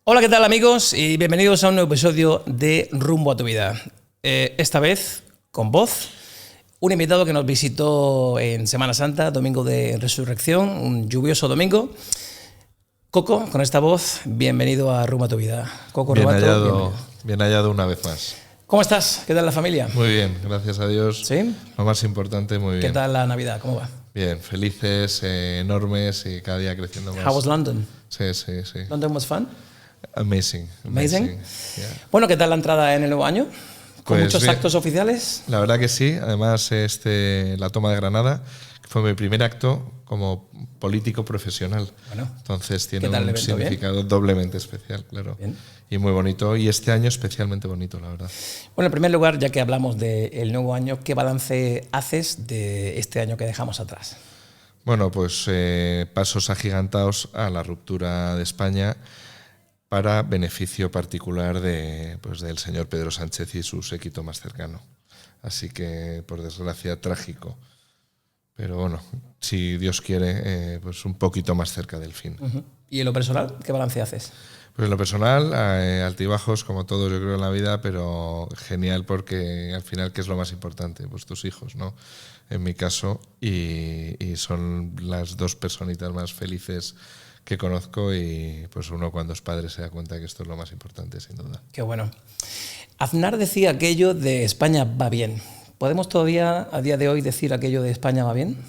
Hola, ¿qué tal amigos? Y bienvenidos a un nuevo episodio de Rumbo a tu vida. Esta vez con voz, un invitado que nos visitó en Semana Santa, domingo de Resurrección, un lluvioso domingo. Coco, con esta voz, bienvenido a Rumbo a tu vida. Coco Bien Robato, hallado, bien hallado una vez más. ¿Cómo estás? ¿Qué tal la familia? Muy bien, gracias a Dios. ¿Sí? Lo más importante, muy bien. ¿Qué tal la Navidad? ¿Cómo va? Bien, felices, enormes y cada día creciendo más. How was London? Sí. London was fun? Amazing. Amazing. Yeah. Bueno, ¿qué tal la entrada en el nuevo año? ¿Con Pues muchos bien. actos oficiales? La verdad que sí. Además, la toma de Granada, que fue mi primer acto como político profesional. Bueno, Entonces tiene ¿qué tal el un evento? significado doblemente especial, claro. Bien. Y muy bonito. Y este año especialmente bonito, la verdad. Bueno, en primer lugar, ya que hablamos del nuevo año, ¿qué balance haces de este año que dejamos atrás? Bueno, pues pasos agigantados a la ruptura de España para beneficio particular del señor Pedro Sánchez y su séquito más cercano. Así que, por desgracia, trágico. Pero bueno, si Dios quiere, pues un poquito más cerca del fin. Uh-huh. ¿Y en lo personal, qué balance haces? Pues en lo personal, altibajos como todos yo creo en la vida, pero genial porque al final, ¿qué es lo más importante? Pues tus hijos, ¿no? En mi caso, y son las dos personitas más felices que conozco y pues uno cuando es padre se da cuenta que esto es lo más importante, sin duda. Qué bueno. Aznar decía aquello de España va bien. ¿Podemos todavía a día de hoy decir aquello de España va bien?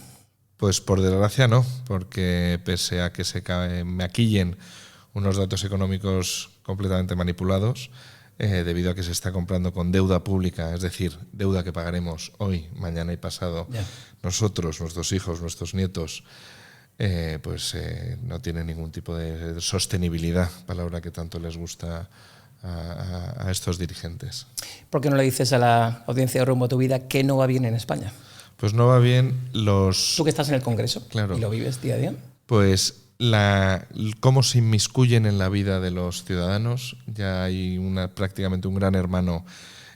Pues por desgracia no, porque pese a que se maquillen unos datos económicos completamente manipulados, debido a que se está comprando con deuda pública, es decir, deuda que pagaremos hoy, mañana y pasado, nosotros, nuestros hijos, nuestros nietos, no tiene ningún tipo de sostenibilidad, palabra que tanto les gusta a estos dirigentes. ¿Por qué no le dices a la audiencia de Rumbo a tu vida que no va bien en España? Pues no va bien los... Tú que estás en el Congreso, claro, y lo vives día a día. Pues cómo se inmiscuyen en la vida de los ciudadanos. Ya hay prácticamente un gran hermano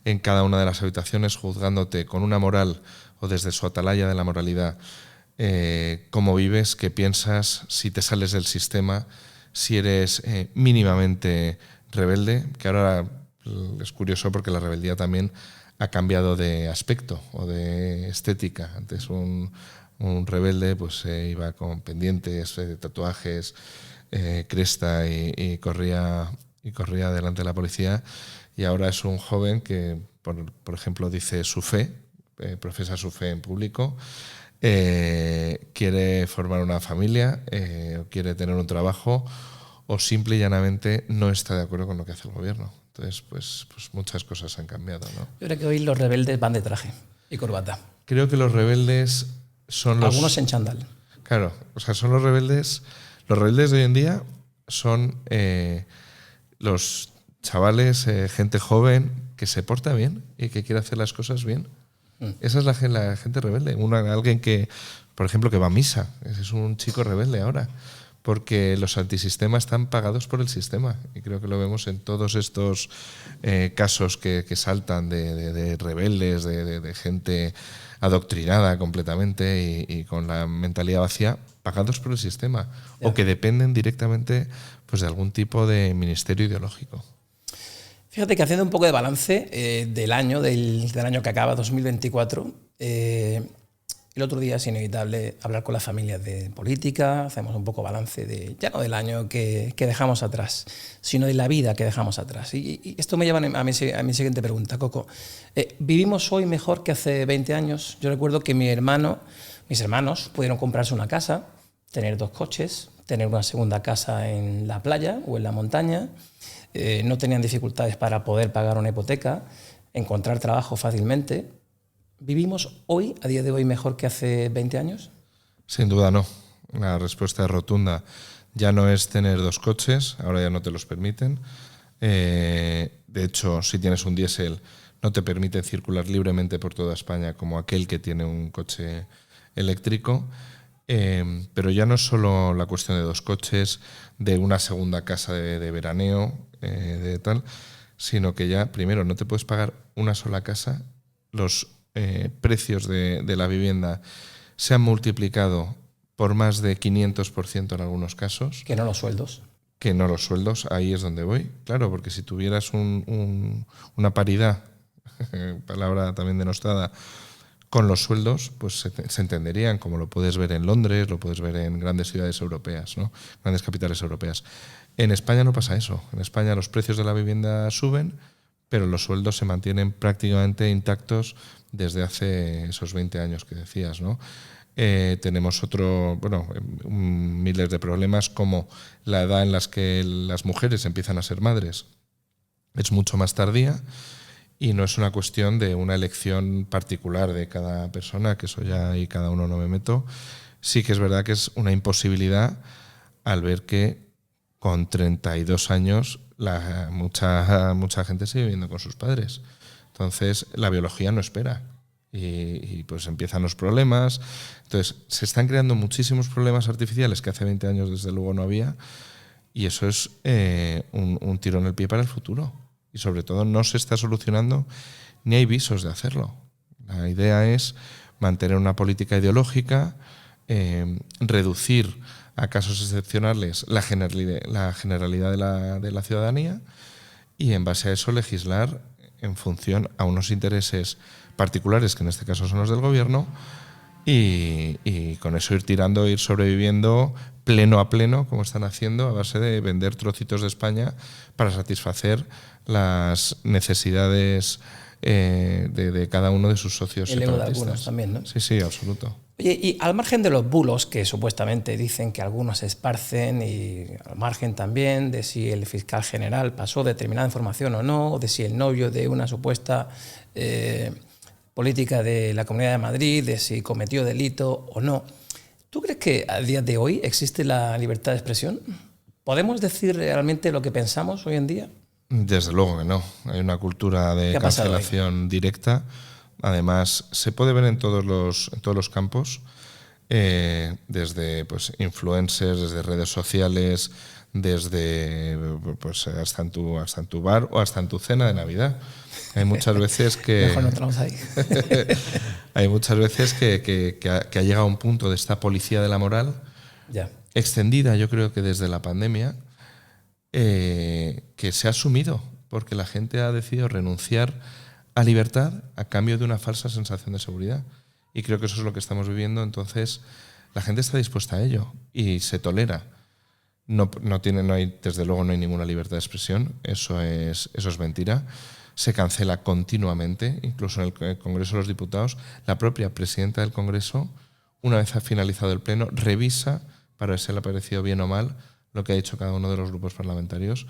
en cada una de las habitaciones juzgándote con una moral o desde su atalaya de la moralidad. Cómo vives, qué piensas, si te sales del sistema, si eres mínimamente rebelde, que ahora es curioso porque la rebeldía también ha cambiado de aspecto o de estética. Antes un rebelde pues iba con pendientes, tatuajes, cresta y corría delante de la policía, y ahora es un joven que, por ejemplo, dice su fe, profesa su fe en público, quiere formar una familia, quiere tener un trabajo o simple y llanamente no está de acuerdo con lo que hace el gobierno. Entonces, pues muchas cosas han cambiado, ¿no? Yo creo que hoy los rebeldes van de traje y corbata. Creo que los rebeldes son los... Algunos en chándal. Claro, o sea, son los rebeldes. Los rebeldes de hoy en día son los chavales, gente joven que se porta bien y que quiere hacer las cosas bien. Esa es la gente rebelde. Alguien que, por ejemplo, que va a misa. Ese es un chico rebelde ahora. Porque los antisistemas están pagados por el sistema. Y creo que lo vemos en todos estos casos que saltan de rebeldes, de gente adoctrinada completamente y con la mentalidad vacía, pagados por el sistema. O que dependen directamente pues, de algún tipo de ministerio ideológico. Fíjate que haciendo un poco de balance del año que acaba, 2024, el otro día es inevitable hablar con las familias de política, hacemos un poco balance ya no del año que dejamos atrás, sino de la vida que dejamos atrás. Y esto me lleva a mi siguiente pregunta, Coco. ¿Vivimos hoy mejor que hace 20 años? Yo recuerdo que mis hermanos pudieron comprarse una casa, tener 2 coches, tener una segunda casa en la playa o en la montaña, no tenían dificultades para poder pagar una hipoteca, encontrar trabajo fácilmente. ¿Vivimos hoy, a día de hoy, mejor que hace 20 años? Sin duda no. La respuesta es rotunda. Ya no es tener 2 coches, ahora ya no te los permiten. De hecho, si tienes un diésel, no te permiten circular libremente por toda España como aquel que tiene un coche eléctrico. Pero ya no es solo la cuestión de 2 coches, de una segunda casa de veraneo, de tal, sino que ya, primero, no te puedes pagar una sola casa. Los precios de la vivienda se han multiplicado por más de 500% en algunos casos. Que no los sueldos. que no los sueldos, ahí es donde voy. Claro, porque si tuvieras una paridad, palabra también denostada, con los sueldos, pues se entenderían, como lo puedes ver en Londres, lo puedes ver en grandes ciudades europeas, ¿no? Grandes capitales europeas. En España no pasa eso. En España los precios de la vivienda suben, pero los sueldos se mantienen prácticamente intactos desde hace esos 20 años que decías, ¿no? Tenemos miles de problemas, como la edad en la que las mujeres empiezan a ser madres es mucho más tardía, y no es una cuestión de una elección particular de cada persona, que eso ya ahí cada uno no me meto. Sí que es verdad que es una imposibilidad al ver que con 32 años mucha gente sigue viviendo con sus padres. Entonces la biología no espera y pues empiezan los problemas. Entonces se están creando muchísimos problemas artificiales que hace 20 años desde luego no había, y eso es un tiro en el pie para el futuro. Y sobre todo no se está solucionando ni hay visos de hacerlo. La idea es mantener una política ideológica, reducir a casos excepcionales la generalidad de la ciudadanía, y en base a eso legislar en función a unos intereses particulares, que en este caso son los del gobierno, y con eso ir sobreviviendo pleno a pleno, como están haciendo, a base de vender trocitos de España para satisfacer las necesidades de cada uno de sus socios el ego de separatistas. algunos también, ¿no? Sí, absoluto. Oye, y al margen de los bulos que supuestamente dicen que algunos esparcen, y al margen también de si el fiscal general pasó determinada información o no, o de si el novio de una supuesta política de la Comunidad de Madrid, de si cometió delito o no, ¿tú crees que a día de hoy existe la libertad de expresión? ¿Podemos decir realmente lo que pensamos hoy en día? Desde luego que no. Hay una cultura de cancelación directa. Además, se puede ver en todos los campos, desde pues, influencers, desde redes sociales, desde pues, hasta en tu bar o hasta en tu cena de Navidad. Hay muchas veces que mejor no entramos ahí. hay muchas veces que ha llegado un punto de esta policía de la moral, ya, extendida, yo creo que desde la pandemia, que se ha asumido, porque la gente ha decidido renunciar a libertad a cambio de una falsa sensación de seguridad. Y creo que eso es lo que estamos viviendo. Entonces, la gente está dispuesta a ello y se tolera. Desde luego no hay ninguna libertad de expresión. Eso es mentira. Se cancela continuamente, incluso en el Congreso de los Diputados. La propia presidenta del Congreso, una vez ha finalizado el pleno, revisa para ver si le ha parecido bien o mal lo que ha hecho cada uno de los grupos parlamentarios,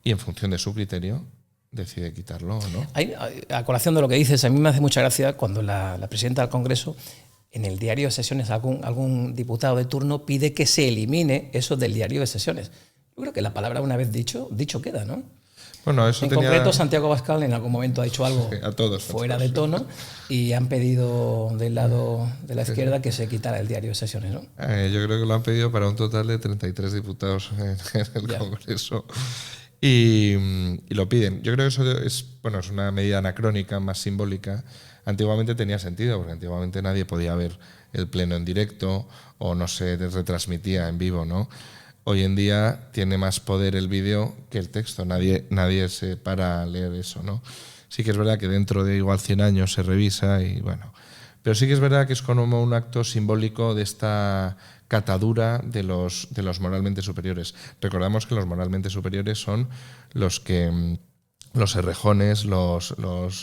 y en función de su criterio decide quitarlo o no. A colación de lo que dices, a mí me hace mucha gracia cuando la presidenta del Congreso, en el diario de sesiones, algún diputado de turno pide que se elimine eso del diario de sesiones. Yo creo que la palabra, una vez dicho queda, ¿no? Bueno, eso en concreto, Santiago Abascal en algún momento ha dicho algo fuera de tono, y han pedido del lado de la izquierda que se quitara el diario de sesiones, ¿no? Yo creo que lo han pedido para un total de 33 diputados en el Congreso. Y lo piden. Yo creo que eso es una medida anacrónica, más simbólica. Antiguamente tenía sentido, porque antiguamente nadie podía ver el pleno en directo o no se retransmitía en vivo, ¿no? Hoy en día tiene más poder el vídeo que el texto. Nadie se para a leer eso, ¿no? Sí que es verdad que dentro de igual 100 años se revisa y bueno. Pero sí que es verdad que es como un acto simbólico de esta catadura de los moralmente superiores. Recordamos que los moralmente superiores son los Errejones, los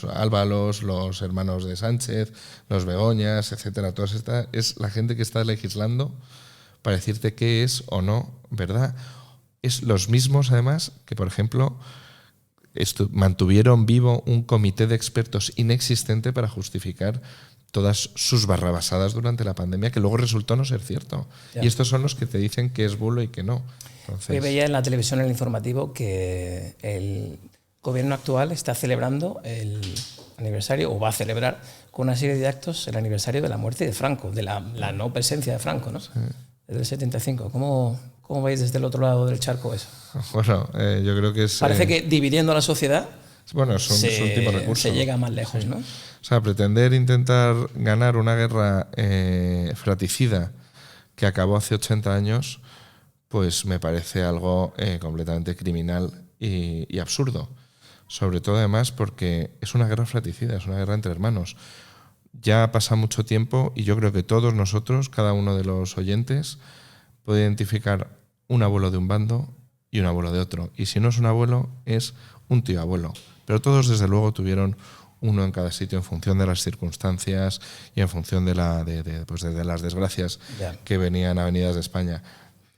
Álvaros, los hermanos de Sánchez, los Begoñas, etcétera. Toda esta es la gente que está legislando para decirte qué es o no verdad. Es los mismos, además, que, por ejemplo, mantuvieron vivo un comité de expertos inexistente para justificar todas sus barrabasadas durante la pandemia, que luego resultó no ser cierto. Ya. Y estos son los que te dicen que es bulo y que no. Entonces, hoy veía en la televisión, en el informativo, que el gobierno actual está celebrando el aniversario, o va a celebrar con una serie de actos el aniversario de la muerte de Franco, de la no presencia de Franco, ¿no? Sí. Desde el 75. ¿Cómo veis desde el otro lado del charco eso? Bueno, yo creo que es... Parece que dividiendo a la sociedad es un tipo de recurso. Se llega más lejos, sí. ¿no? O sea, pretender intentar ganar una guerra fratricida que acabó hace 80 años, pues me parece algo completamente criminal y absurdo. Sobre todo además porque es una guerra fratricida, es una guerra entre hermanos. Ya ha pasado mucho tiempo y yo creo que todos nosotros, cada uno de los oyentes, puede identificar un abuelo de un bando y un abuelo de otro. Y si no es un abuelo, es un tío abuelo. Pero todos, desde luego, tuvieron uno en cada sitio en función de las circunstancias y en función de las desgracias que venían avenidas de España.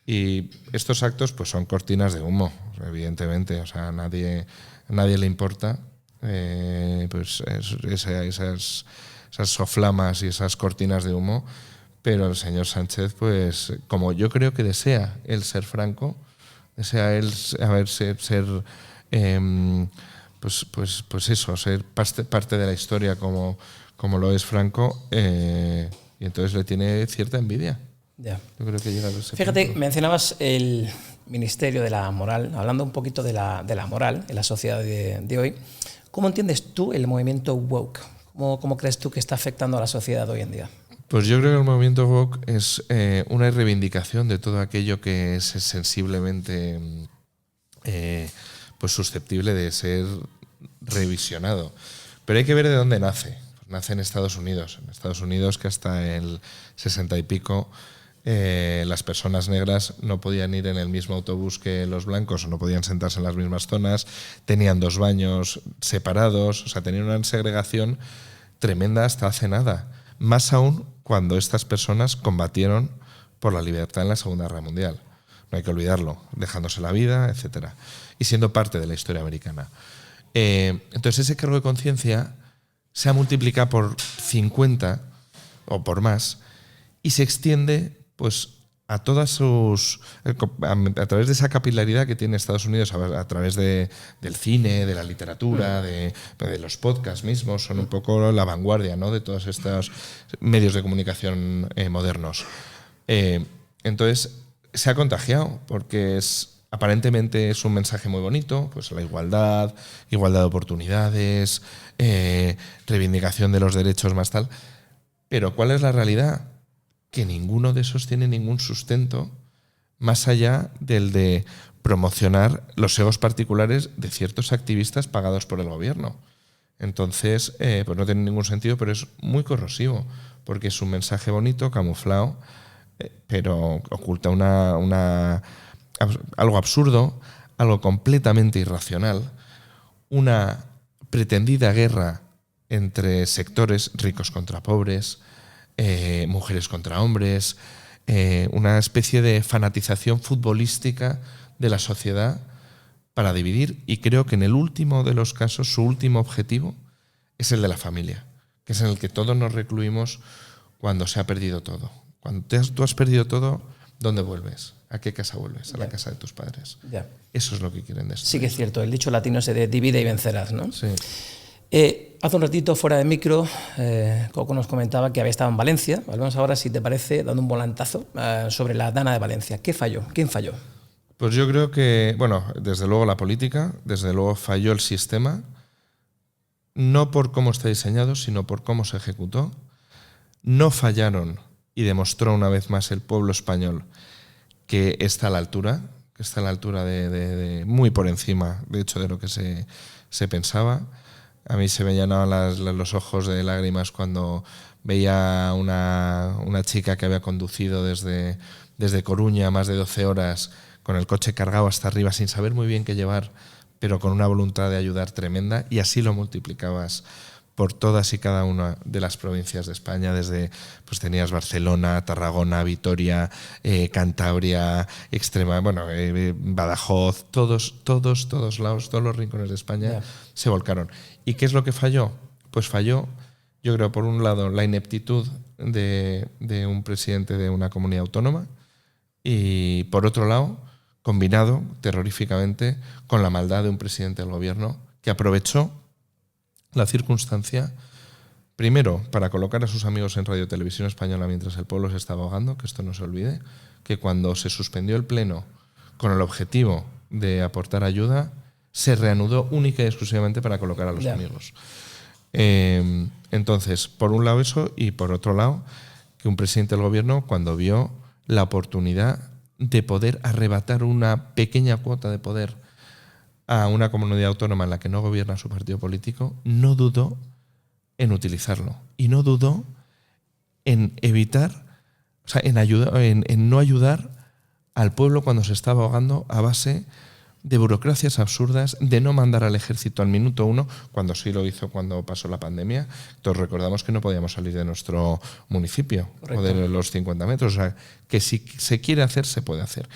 Y estos actos pues son cortinas de humo, evidentemente. O sea, a nadie le importa pues esas soflamas y esas cortinas de humo, pero el señor Sánchez, pues como yo creo que desea él ser franco, desea él ser ser parte de la historia como lo es Franco, y entonces le tiene cierta envidia. Ya. Yo creo que llega a ese Fíjate, punto. mencionabas el Ministerio de la Moral, hablando un poquito de la moral en la sociedad de hoy. ¿Cómo entiendes tú el movimiento woke? ¿Cómo crees tú que está afectando a la sociedad hoy en día? Pues yo creo que el movimiento woke es una reivindicación de todo aquello que es sensiblemente pues susceptible de ser revisionado. Pero hay que ver de dónde nace. Pues nace en Estados Unidos. En Estados Unidos, que hasta el 60 y pico las personas negras no podían ir en el mismo autobús que los blancos o no podían sentarse en las mismas zonas, tenían 2 baños separados, o sea, tenían una segregación tremenda hasta hace nada. Más aún cuando estas personas combatieron por la libertad en la Segunda Guerra Mundial. No hay que olvidarlo, dejándose la vida, etc. Y siendo parte de la historia americana. Entonces ese cargo de conciencia se ha multiplicado por 50 o por más y se extiende pues a todas sus a través de esa capilaridad que tiene Estados Unidos, a través del cine, de la literatura, de los podcasts mismos, son un poco la vanguardia, ¿no?, de todos estos medios de comunicación modernos. Entonces se ha contagiado porque aparentemente es un mensaje muy bonito, pues la igualdad de oportunidades, reivindicación de los derechos más tal. Pero ¿cuál es la realidad? Que ninguno de esos tiene ningún sustento más allá del de promocionar los egos particulares de ciertos activistas pagados por el gobierno. Entonces, pues no tiene ningún sentido, pero es muy corrosivo, porque es un mensaje bonito, camuflado, pero oculta algo absurdo, algo completamente irracional, una pretendida guerra entre sectores ricos contra pobres, mujeres contra hombres, una especie de fanatización futbolística de la sociedad para dividir, y creo que en el último de los casos su último objetivo es el de la familia, que es en el que todos nos recluimos cuando se ha perdido todo. Cuando tú has perdido todo, ¿dónde vuelves? ¿A qué casa vuelves? A la casa de tus padres. Ya. Eso es lo que quieren destruir. Sí que es cierto, el dicho latino es de divide y vencerás, ¿no? Sí. Hace un ratito, fuera de micro, Coco nos comentaba que había estado en Valencia. Hablamos ahora, si te parece, dando un volantazo sobre la Dana de Valencia. ¿Qué falló? ¿Quién falló? Pues yo creo que, bueno, desde luego la política, desde luego falló el sistema, no por cómo está diseñado, sino por cómo se ejecutó. No fallaron, y demostró una vez más el pueblo español que está a la altura, de muy por encima, de hecho, de lo que se pensaba. A mí se me llenaban los ojos de lágrimas cuando veía una chica que había conducido desde Coruña más de 12 horas con el coche cargado hasta arriba sin saber muy bien qué llevar, pero con una voluntad de ayudar tremenda, y así lo multiplicabas por todas y cada una de las provincias de España, desde pues tenías Barcelona, Tarragona, Vitoria, Cantabria, Badajoz, todos lados, todos los rincones de España se volcaron. ¿Y qué es lo que falló? Pues falló, yo creo, por un lado, la ineptitud de un presidente de una comunidad autónoma, y por otro lado, combinado terroríficamente con la maldad de un presidente del gobierno que aprovechó la circunstancia, primero, para colocar a sus amigos en Radio Televisión Española mientras el pueblo se estaba ahogando, que esto no se olvide, que cuando se suspendió el pleno con el objetivo de aportar ayuda, se reanudó única y exclusivamente para colocar a los amigos. Entonces, por un lado eso, y por otro lado, que un presidente del gobierno, cuando vio la oportunidad de poder arrebatar una pequeña cuota de poder a una comunidad autónoma en la que no gobierna su partido político, no dudó en utilizarlo. Y no dudó en evitar, o sea, en no ayudar al pueblo cuando se estaba ahogando a base de burocracias absurdas, de no mandar al ejército al minuto 1, cuando sí lo hizo cuando pasó la pandemia. Todos recordamos que no podíamos salir de nuestro municipio. Correcto. O de los 50 metros. O sea, que si se quiere hacer, se puede hacer.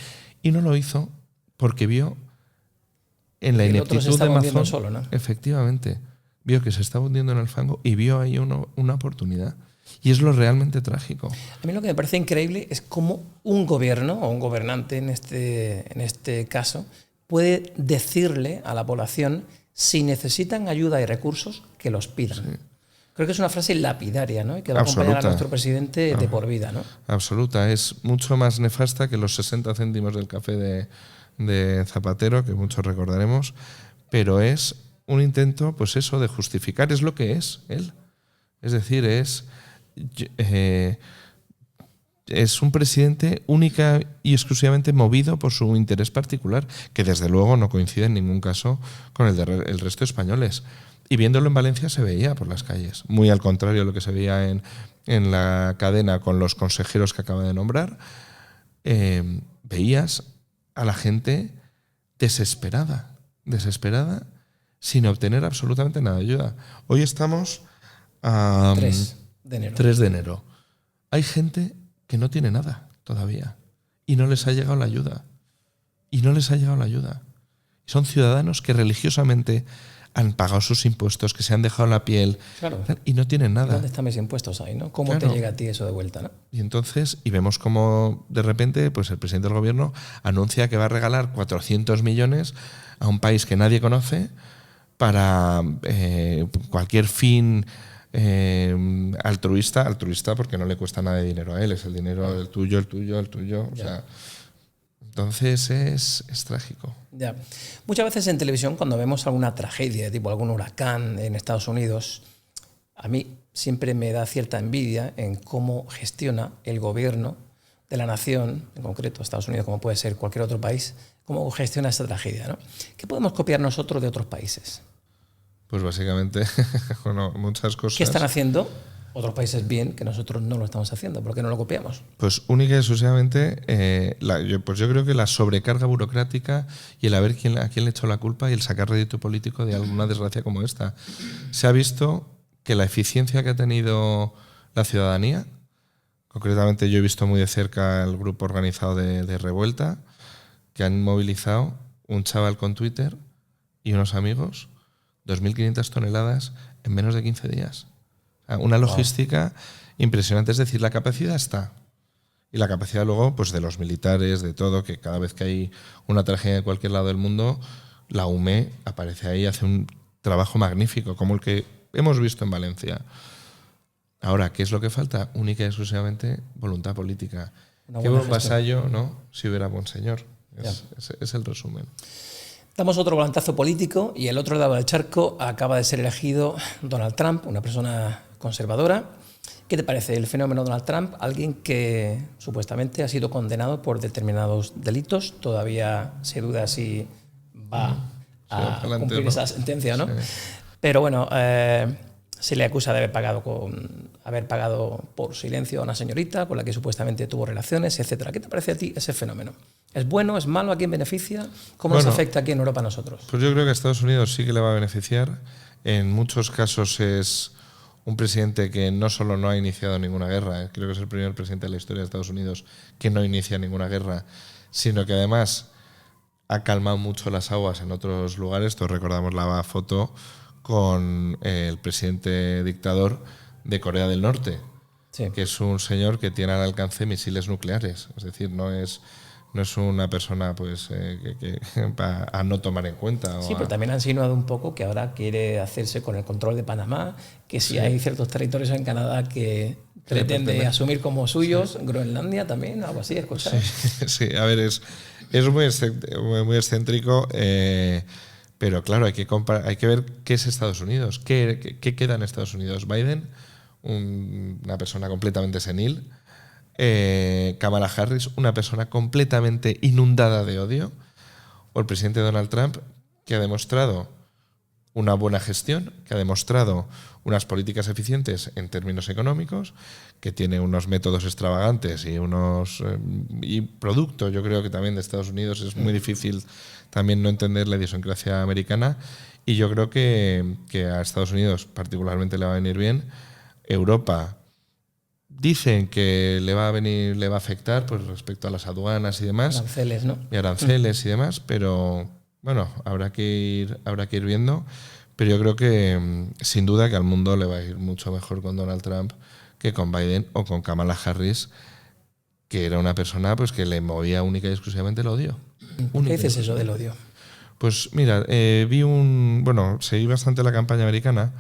Y no lo hizo porque vio en la ineptitud de Mazón, solo, ¿no? Efectivamente, vio que se estaba hundiendo en el fango y vio ahí una oportunidad. Y es lo realmente trágico. A mí lo que me parece increíble es cómo un gobierno, o un gobernante en este caso, puede decirle a la población, si necesitan ayuda y recursos, que los pidan. Sí. Creo que es una frase lapidaria, ¿no? Y que va a acompañar a nuestro presidente de por vida, ¿no? Absoluta. Es mucho más nefasta que los 60 céntimos del café de Zapatero, que muchos recordaremos, pero es un intento, pues eso, de justificar, es lo que es él. Es decir, es un presidente única y exclusivamente movido por su interés particular, que desde luego no coincide en ningún caso con el del resto de españoles. Y viéndolo en Valencia se veía por las calles, muy al contrario de lo que se veía en la cadena con los consejeros que acaba de nombrar. Veías a la gente desesperada, sin obtener absolutamente nada de ayuda. Hoy estamos a 3 de enero. 3 de enero. Hay gente que no tiene nada todavía y no les ha llegado la ayuda. Son ciudadanos que religiosamente han pagado sus impuestos, que se han dejado la piel, claro, y no tienen nada. ¿Dónde están mis impuestos ahí, no? ¿Cómo te llega a ti eso de vuelta, no? Y entonces, vemos cómo de repente pues el presidente del gobierno anuncia que va a regalar 400 millones a un país que nadie conoce para cualquier fin altruista porque no le cuesta nada de dinero a él, es el dinero el tuyo. O sea, entonces es trágico. Ya. Muchas veces en televisión, cuando vemos alguna tragedia, tipo algún huracán en Estados Unidos, a mí siempre me da cierta envidia en cómo gestiona el gobierno de la nación, en concreto Estados Unidos, como puede ser cualquier otro país, cómo gestiona esta tragedia, ¿no? ¿Qué podemos copiar nosotros de otros países? Pues básicamente, bueno, muchas cosas. ¿Qué están haciendo otros países bien que nosotros no lo estamos haciendo? ¿Por qué no lo copiamos? Pues única y exclusivamente, yo creo que la sobrecarga burocrática y el a quién le ha hecho la culpa y el sacar rédito político de alguna desgracia como esta. Se ha visto que la eficiencia que ha tenido la ciudadanía, concretamente yo he visto muy de cerca el grupo organizado de Revuelta, que han movilizado un chaval con Twitter y unos amigos 2.500 toneladas en menos de 15 días. Una logística impresionante. Es decir, la capacidad está. Y la capacidad luego pues de los militares, de todo, que cada vez que hay una tragedia en cualquier lado del mundo, la UME aparece ahí y hace un trabajo magnífico, como el que hemos visto en Valencia. Ahora, ¿qué es lo que falta? Única y exclusivamente voluntad política. Qué buen vasallo, ¿no? Si hubiera buen señor. Es el resumen. Damos otro volantazo político y el otro lado del charco acaba de ser elegido Donald Trump, una persona conservadora. ¿Qué te parece el fenómeno Donald Trump? Alguien que supuestamente ha sido condenado por determinados delitos. Todavía se duda si va a cumplir esa sentencia, ¿no? Sí. Pero bueno, se le acusa de haber pagado por silencio a una señorita con la que supuestamente tuvo relaciones, etcétera. ¿Qué te parece a ti ese fenómeno? ¿Es bueno? ¿Es malo? ¿A quién beneficia? ¿Cómo nos afecta aquí en Europa a nosotros? Pues yo creo que a Estados Unidos sí que le va a beneficiar. En muchos casos es un presidente que no solo no ha iniciado ninguna guerra, creo que es el primer presidente de la historia de Estados Unidos que no inicia ninguna guerra, sino que además ha calmado mucho las aguas en otros lugares. Todos recordamos la foto con el presidente dictador de Corea del Norte, sí, que es un señor que tiene al alcance misiles nucleares. Es decir, no es una persona pues a no tomar en cuenta. Sí, pero también ha insinuado un poco que ahora quiere hacerse con el control de Panamá, que si hay ciertos territorios en Canadá que pretende asumir como suyos, sí. Groenlandia también, algo así, escuchado. Sí, a ver, es muy excéntrico, pero claro, hay que ver qué es Estados Unidos, qué queda en Estados Unidos. Biden, una persona completamente senil, Kamala Harris, una persona completamente inundada de odio, o el presidente Donald Trump, que ha demostrado una buena gestión, que ha demostrado unas políticas eficientes en términos económicos, que tiene unos métodos extravagantes y producto, yo creo que también de Estados Unidos es muy difícil también no entender la idiosincrasia americana, y yo creo que a Estados Unidos particularmente le va a venir bien. Europa dicen que le va a afectar pues respecto a las aduanas y demás. Aranceles, ¿no? Y aranceles y demás, pero bueno, habrá que ir viendo. Pero yo creo que sin duda que al mundo le va a ir mucho mejor con Donald Trump que con Biden o con Kamala Harris, que era una persona pues que le movía única y exclusivamente el odio. ¿Qué dices eso del odio? Pues mira, seguí bastante la campaña americana,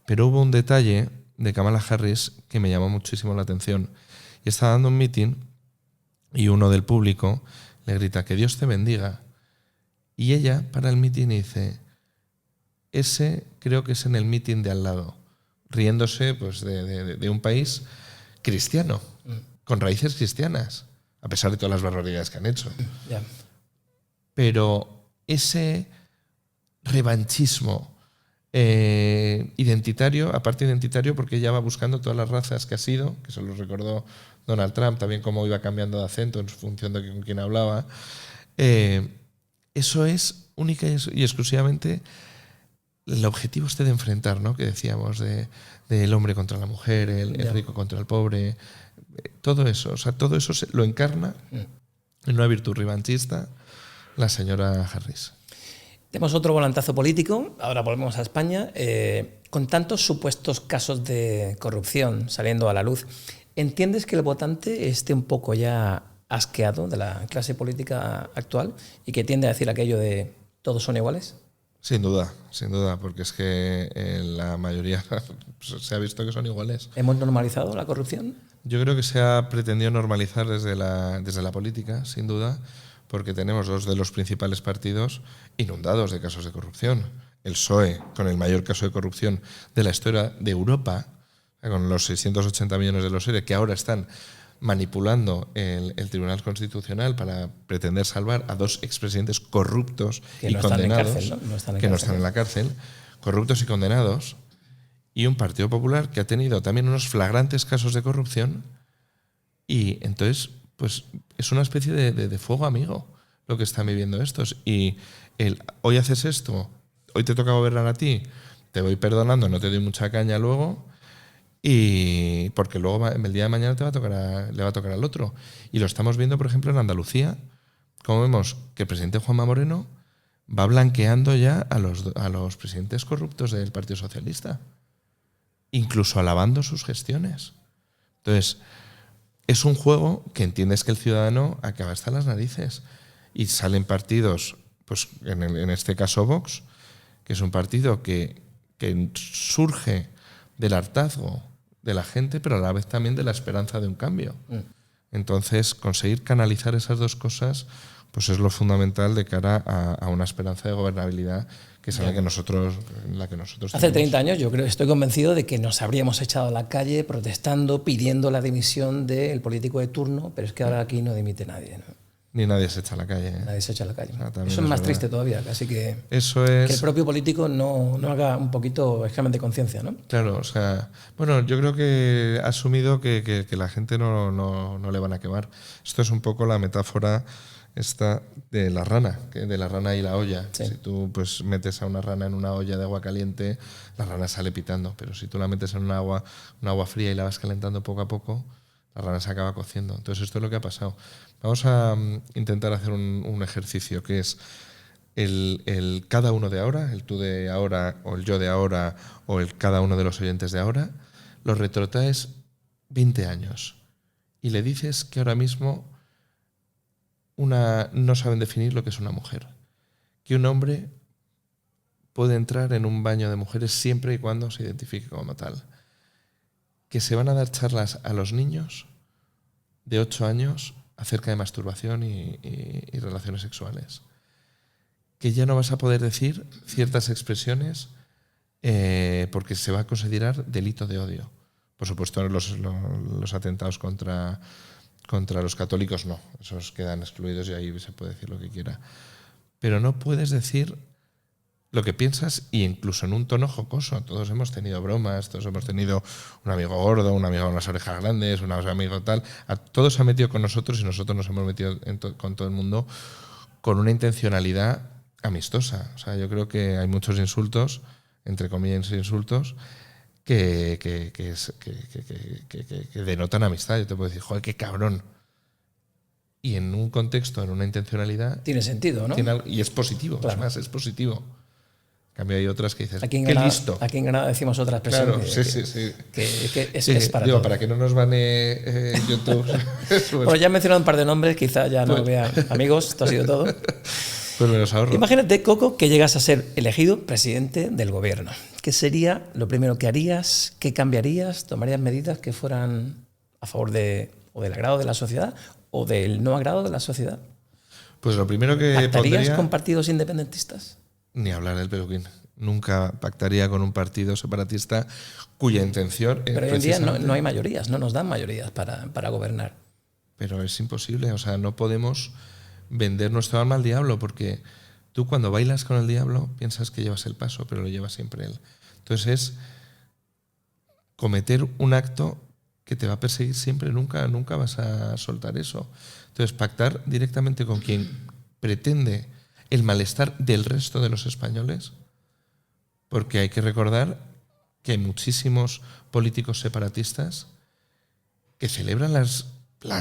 pero hubo un detalle de Kamala Harris que me llamó muchísimo la atención. Y estaba dando un meeting y uno del público le grita que Dios te bendiga. Y ella para el meeting dice, ese creo que es en el meeting de al lado, riéndose pues de un país cristiano, con raíces cristianas, a pesar de todas las barbaridades que han hecho. Yeah. Pero ese revanchismo identitario, aparte identitario porque ella va buscando todas las razas que ha sido, que se lo recordó Donald Trump, también cómo iba cambiando de acento en función de con quién hablaba, eso es única y exclusivamente el objetivo de enfrentar, ¿no? Que decíamos del hombre contra la mujer, el rico contra el pobre, todo eso, o sea, todo eso lo encarna en una virtud revanchista la señora Harris. Tenemos otro volantazo político, ahora volvemos a España. Con tantos supuestos casos de corrupción saliendo a la luz, ¿entiendes que el votante esté un poco ya asqueado de la clase política actual y que tiende a decir aquello de todos son iguales? Sin duda, porque es que la mayoría se ha visto que son iguales. ¿Hemos normalizado la corrupción? Yo creo que se ha pretendido normalizar desde la política, sin duda, porque tenemos dos de los principales partidos inundados de casos de corrupción. El PSOE, con el mayor caso de corrupción de la historia de Europa, con los 680 millones de los ERE, que ahora están manipulando el Tribunal Constitucional para pretender salvar a dos expresidentes corruptos y condenados, que no están en la cárcel, corruptos y condenados, y un Partido Popular que ha tenido también unos flagrantes casos de corrupción, y entonces pues es una especie de fuego amigo lo que están viviendo estos. Y hoy haces esto, hoy te toca gobernar a ti, te voy perdonando, no te doy mucha caña luego, y porque luego el día de mañana le va a tocar al otro. Y lo estamos viendo, por ejemplo, en Andalucía, como vemos que el presidente Juanma Moreno va blanqueando ya a los presidentes corruptos del Partido Socialista, incluso alabando sus gestiones. Entonces, es un juego que entiendes que el ciudadano acaba hasta las narices, y salen partidos, pues en este caso Vox, que es un partido que surge del hartazgo de la gente, pero a la vez también de la esperanza de un cambio. Entonces, conseguir canalizar esas dos cosas pues es lo fundamental de cara a una esperanza de gobernabilidad que es la que nosotros Hace 30 años yo estoy convencido de que nos habríamos echado a la calle protestando, pidiendo la dimisión del político de turno, pero es que ahora aquí no dimite nadie, ¿no? Ni nadie se echa a la calle. Nadie se echa a la calle. Eso es más triste todavía, casi que que el propio político no haga un poquito examen de conciencia, ¿no? Claro, o sea, bueno, yo creo que ha asumido que la gente no le van a quemar. Esto es un poco la metáfora esta de la rana y la olla. Sí. Si tú pues metes a una rana en una olla de agua caliente, la rana sale pitando, pero si tú la metes en un agua fría y la vas calentando poco a poco, la rana se acaba cociendo. Entonces esto es lo que ha pasado. Vamos a intentar hacer un ejercicio que es el cada uno de ahora, el tú de ahora o el yo de ahora o el cada uno de los oyentes de ahora, lo retrotraes 20 años y le dices que ahora mismo no saben definir lo que es una mujer, que un hombre puede entrar en un baño de mujeres siempre y cuando se identifique como tal, que se van a dar charlas a los niños de 8 años acerca de masturbación y relaciones sexuales, que ya no vas a poder decir ciertas expresiones porque se va a considerar delito de odio. Por supuesto, los atentados contra Contra los católicos no, esos quedan excluidos y ahí se puede decir lo que quiera. Pero no puedes decir lo que piensas, y incluso en un tono jocoso. Todos hemos tenido bromas, todos hemos tenido un amigo gordo, un amigo con las orejas grandes, un amigo tal. Todos se han metido con nosotros y nosotros nos hemos metido con todo el mundo con una intencionalidad amistosa. O sea, yo creo que hay muchos insultos, entre comillas insultos, que denotan amistad. Yo te puedo decir, joder, qué cabrón. Y en un contexto, en una intencionalidad... Tiene sentido, ¿no? Y es positivo, claro. Es más, es positivo. En cambio hay otras que dices, qué listo. Aquí en Granada decimos otra expresión. Claro, sí. Que es para digo, todo. Para que no nos banee YouTube. Bueno, ya he mencionado un par de nombres, quizá ya no vean. Amigos, esto ha sido todo. Pues me los ahorro. Imagínate, Coco, que llegas a ser elegido presidente del gobierno. ¿Qué sería lo primero que harías? ¿Qué cambiarías? ¿Tomarías medidas que fueran a favor o del agrado de la sociedad o del no agrado de la sociedad? Pues lo primero que ¿Pactarías con partidos independentistas? Ni hablar del peluquín. Nunca pactaría con un partido separatista cuya intención... Pero hoy en día no hay mayorías, no nos dan mayorías para gobernar. Pero es imposible, o sea, no podemos vender nuestro alma al diablo, porque tú cuando bailas con el diablo piensas que llevas el paso, pero lo lleva siempre él. Entonces es cometer un acto que te va a perseguir siempre, nunca vas a soltar eso. Entonces pactar directamente con quien pretende el malestar del resto de los españoles, porque hay que recordar que hay muchísimos políticos separatistas que celebran las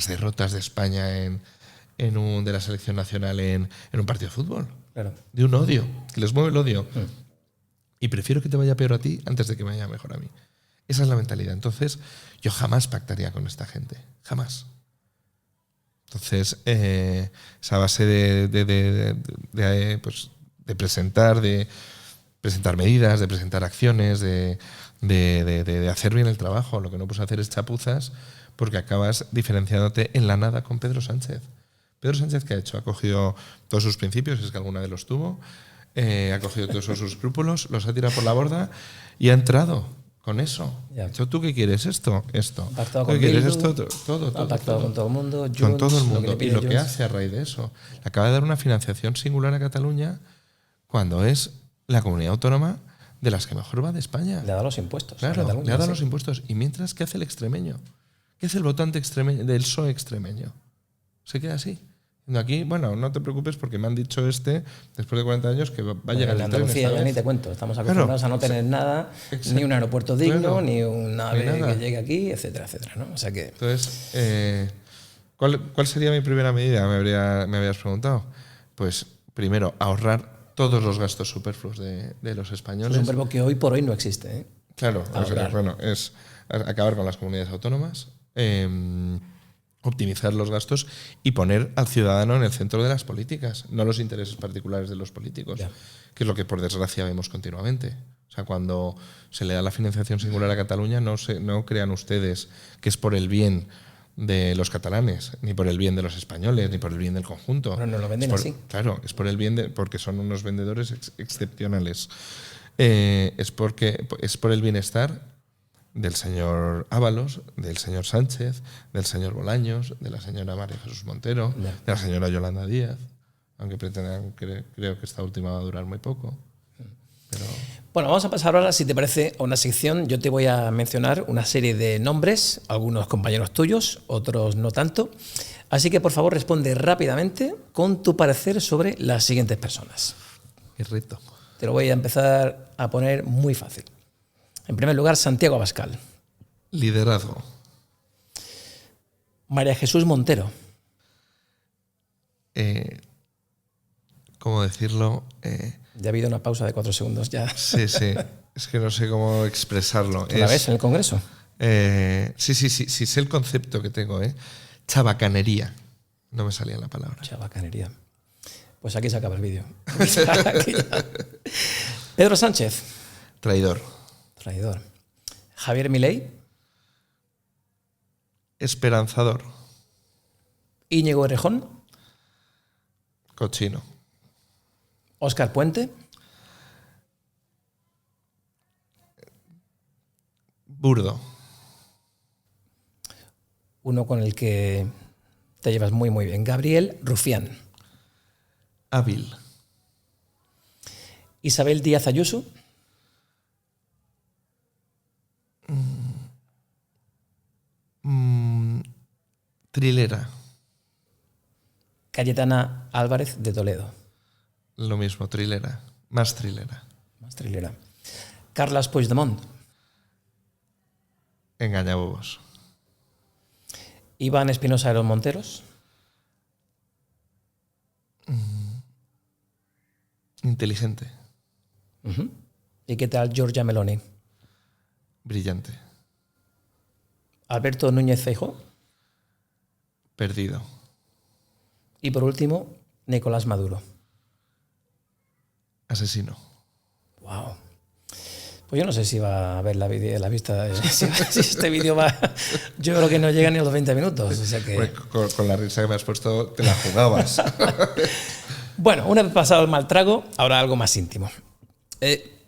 derrotas de España de la selección nacional en un partido de fútbol. Claro. De un odio, que les mueve el odio. Y prefiero que te vaya peor a ti antes de que me vaya mejor a mí. Esa es la mentalidad. Entonces, yo jamás pactaría con esta gente. Jamás. Entonces, esa base de presentar medidas, de presentar acciones, de hacer bien el trabajo. Lo que no puedes hacer es chapuzas, porque acabas diferenciándote en la nada con Pedro Sánchez. Pedro Sánchez, ¿qué ha hecho? Ha cogido todos sus principios, es que alguna vez los tuvo, ha cogido todos sus escrúpulos, los ha tirado por la borda y ha entrado con eso. Ya. ¿Tú qué quieres? Esto. Pactado ¿Qué con quieres? Bildu, Todo. Ha pactado con todo el mundo. Junts, con todo el mundo. Y lo que hace a raíz de eso, le acaba de dar una financiación singular a Cataluña cuando es la comunidad autónoma de las que mejor va de España. Le ha dado los impuestos. Claro, le ha dado los impuestos. Y mientras, ¿qué hace el extremeño? ¿Qué hace el votante extremeño, del PSOE extremeño? Se queda así. Aquí, bueno, no te preocupes porque me han dicho después de 40 años que va a llegar el tren. En Andalucía ya ni te cuento. Estamos acostumbrados a no tener nada, ni un aeropuerto digno, ni un ave que llegue aquí, etcétera, etcétera, ¿no? O sea que... Entonces, ¿cuál sería mi primera medida? Me habías preguntado. Pues primero, ahorrar todos los gastos superfluos de los españoles. Es un verbo que hoy por hoy no existe, ¿eh? Claro, es acabar con las comunidades autónomas, optimizar los gastos y poner al ciudadano en el centro de las políticas, no los intereses particulares de los políticos, que es lo que por desgracia vemos continuamente. O sea, cuando se le da la financiación singular a Cataluña, no crean ustedes que es por el bien de los catalanes, ni por el bien de los españoles, ni por el bien del conjunto. Pero no lo venden así. Claro, es por el bien porque son unos vendedores excepcionales. Es por el bienestar del señor Ábalos, del señor Sánchez, del señor Bolaños, de la señora María Jesús Montero, de la señora Yolanda Díaz, aunque pretendan, creo que esta última va a durar muy poco. Pero... Bueno, vamos a pasar ahora, si te parece, a una sección. Yo te voy a mencionar una serie de nombres, algunos compañeros tuyos, otros no tanto. Así que, por favor, responde rápidamente con tu parecer sobre las siguientes personas. Qué reto. Te lo voy a empezar a poner muy fácil. En primer lugar, Santiago Abascal. Liderazgo. María Jesús Montero. ¿Cómo decirlo? Ya ha habido una pausa de 4 segundos ya. Sí. Es que no sé cómo expresarlo. ¿La ves en el Congreso? Sí, sé el concepto que tengo. Chabacanería. No me salía la palabra. Chabacanería. Pues aquí se acaba el vídeo. Pedro Sánchez. Traidor. Javier Milei. Esperanzador. Íñigo Errejón. Cochino. Óscar Puente. Burdo. Uno con el que Te llevas muy, muy bien. Gabriel Rufián. Hábil. Isabel Díaz Ayuso. Trilera. Cayetana Álvarez de Toledo. Lo mismo, trilera. Más trilera. Más trilera. Carles Puigdemont. Engañabobos. Iván Espinosa de los Monteros. Inteligente. Uh-huh. ¿Y qué tal Giorgia Meloni? Brillante. Alberto Núñez Feijóo. Perdido. Y por último, Nicolás Maduro. Asesino. Wow. Pues yo no sé si va a ver la vista. Si este vídeo va. Yo creo que no llega ni a los 20 minutos. O sea que... Pues con la risa que me has puesto, te la jugabas. Bueno, una vez pasado el mal trago, ahora algo más íntimo.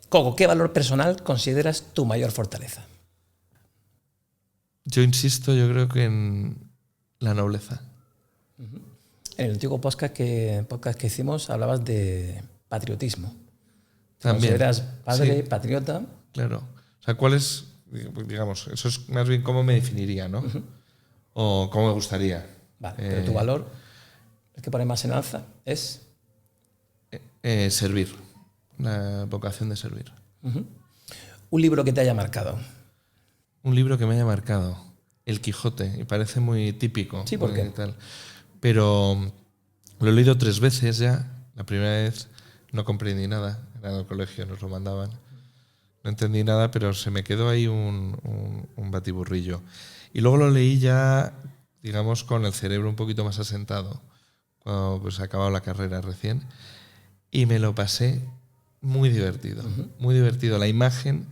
Coco, ¿qué valor personal consideras tu mayor fortaleza? Yo insisto, yo creo que en la nobleza. En el antiguo podcast que hicimos hablabas de patriotismo. También. Consideras padre, Sí, patriota. claro. O sea, ¿cuál es, digamos, eso es más bien cómo me definiría, ¿no? O cómo me gustaría. Vale, pero tu valor, el que pone más en alza, es... Servir. La vocación de servir. Un libro que te haya marcado. Un libro que me haya marcado. El Quijote. Y parece muy típico. Sí, ¿por qué? Tal. Pero lo he leído 3 veces ya. La primera vez no comprendí nada. Era en el colegio, nos lo mandaban. No entendí nada, pero se me quedó ahí un batiburrillo. Y luego lo leí ya, digamos, con el cerebro un poquito más asentado, cuando pues he acabado la carrera recién. Y me lo pasé muy divertido. Muy divertido. La imagen,